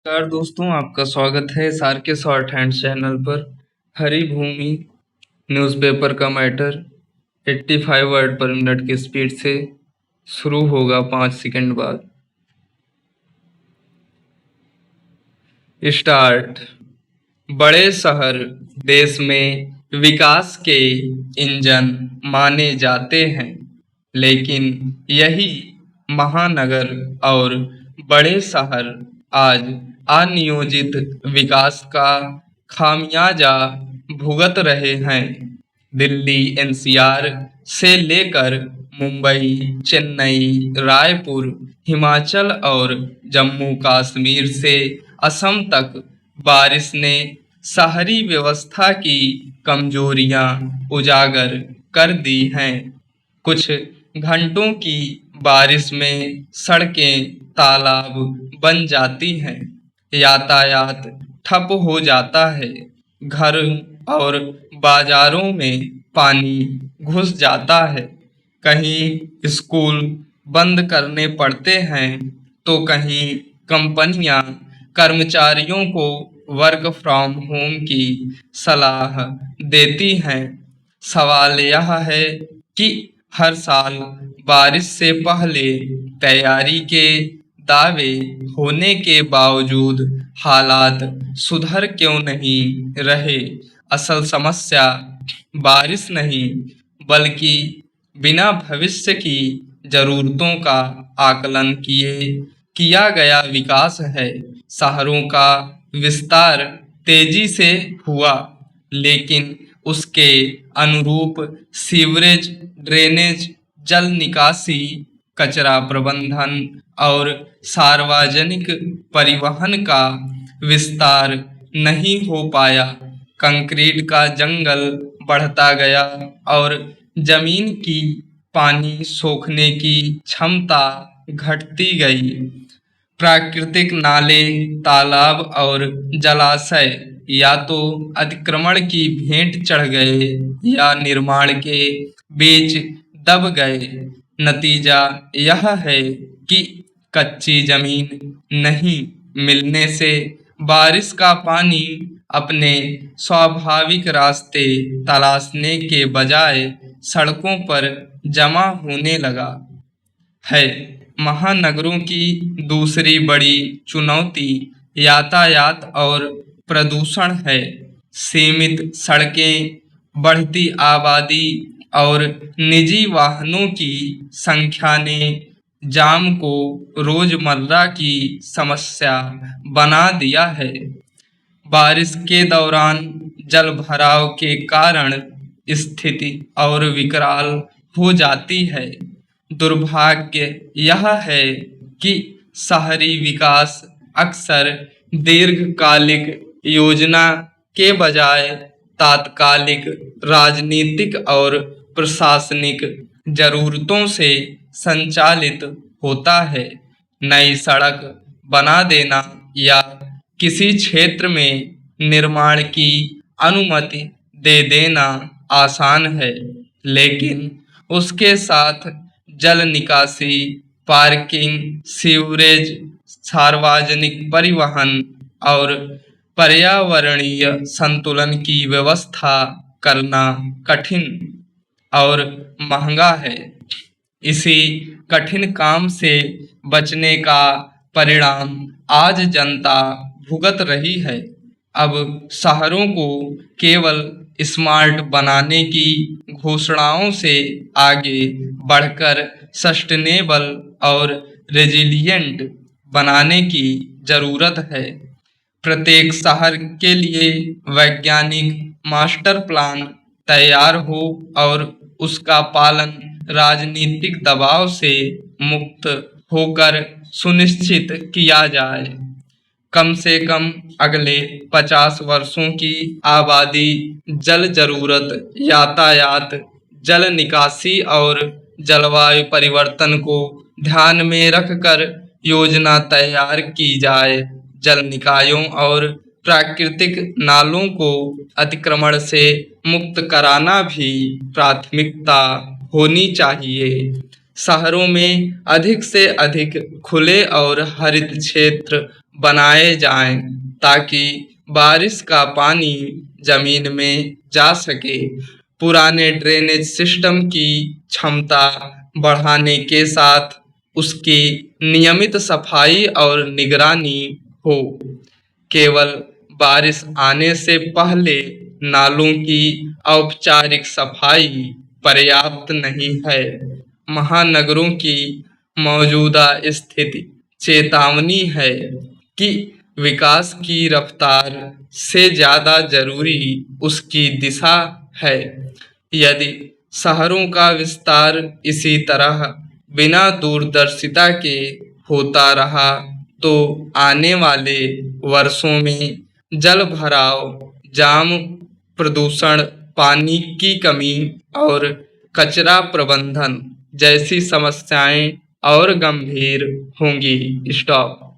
नमस्कार दोस्तों, आपका स्वागत है सार के शॉर्ट हैंड चैनल पर। हरी भूमि न्यूज़पेपर का मैटर 85 वर्ड पर मिनट की स्पीड से शुरू होगा 5 सेकंड बाद। स्टार्ट। बड़े शहर देश में विकास के इंजन माने जाते हैं, लेकिन यही महानगर और बड़े शहर आज अनियोजित विकास का खामियाजा भुगत रहे हैं। दिल्ली एनसीआर से लेकर मुंबई, चेन्नई, रायपुर, हिमाचल और जम्मू कश्मीर से असम तक बारिश ने शहरी व्यवस्था की कमजोरियां उजागर कर दी हैं। कुछ घंटों की बारिश में सड़कें तालाब बन जाती हैं, यातायात ठप हो जाता है, घर और बाजारों में पानी घुस जाता है, कहीं स्कूल बंद करने पड़ते हैं तो कहीं कंपनियां कर्मचारियों को वर्क फ्रॉम होम की सलाह देती हैं। सवाल यह है कि हर साल बारिश से पहले तैयारी के दावे होने के बावजूद हालात सुधर क्यों नहीं रहे। असल समस्या बारिश नहीं, बल्कि बिना भविष्य की जरूरतों का आकलन किया गया विकास है। शहरों का विस्तार तेजी से हुआ, लेकिन उसके अनुरूप सीवरेज, ड्रेनेज, जल निकासी, कचरा प्रबंधन और सार्वजनिक परिवहन का विस्तार नहीं हो पाया। कंक्रीट का जंगल बढ़ता गया और जमीन की पानी सोखने की क्षमता घटती गई। प्राकृतिक नाले, तालाब और जलाशय या तो अतिक्रमण की भेंट चढ़ गए या निर्माण के बीच दब गए। नतीजा यह है कि कच्ची जमीन नहीं मिलने से बारिश का पानी अपने स्वाभाविक रास्ते तलाशने के बजाय सड़कों पर जमा होने लगा है। महानगरों की दूसरी बड़ी चुनौती यातायात और प्रदूषण है। सीमित सड़कें, बढ़ती आबादी और निजी वाहनों की संख्या ने जाम को रोजमर्रा की समस्या बना दिया है। बारिश के दौरान जल भराव के कारण स्थिति और विकराल हो जाती है। दुर्भाग्य यह है कि शहरी विकास अक्सर दीर्घकालिक योजना के बजाय तात्कालिक राजनीतिक और प्रशासनिक जरूरतों से संचालित होता है। नई सड़क बना देना या किसी क्षेत्र में निर्माण की अनुमति दे देना आसान है, लेकिन उसके साथ जल निकासी, पार्किंग, सीवरेज, सार्वजनिक परिवहन और पर्यावरणीय संतुलन की व्यवस्था करना कठिन और महंगा है। इसी कठिन काम से बचने का परिणाम आज जनता भुगत रही है। अब शहरों को केवल स्मार्ट बनाने की घोषणाओं से आगे बढ़कर सस्टेनेबल और रेजिलिएंट बनाने की जरूरत है। प्रत्येक शहर के लिए वैज्ञानिक मास्टर प्लान तैयार हो और उसका पालन राजनीतिक दबाव से मुक्त होकर सुनिश्चित किया जाए। कम से कम अगले 50 वर्षों की आबादी जल जरूरत, यातायात, जल निकासी और जलवायु परिवर्तन को ध्यान में रखकर योजना तैयार की जाए। जल निकायों और प्राकृतिक नालों को अतिक्रमण से मुक्त कराना भी प्राथमिकता होनी चाहिए। शहरों में अधिक से अधिक खुले और हरित क्षेत्र बनाए जाएं ताकि बारिश का पानी जमीन में जा सके। पुराने ड्रेनेज सिस्टम की क्षमता बढ़ाने के साथ उसकी नियमित सफाई और निगरानी हो। केवल बारिश आने से पहले नालों की औपचारिक सफाई पर्याप्त नहीं है। महानगरों की मौजूदा स्थिति चेतावनी है कि विकास की रफ्तार से ज़्यादा जरूरी उसकी दिशा है। यदि शहरों का विस्तार इसी तरह बिना दूरदर्शिता के होता रहा तो आने वाले वर्षों में जल भराव, जाम, प्रदूषण, पानी की कमी और कचरा प्रबंधन जैसी समस्याएं और गंभीर होंगी। स्टॉप।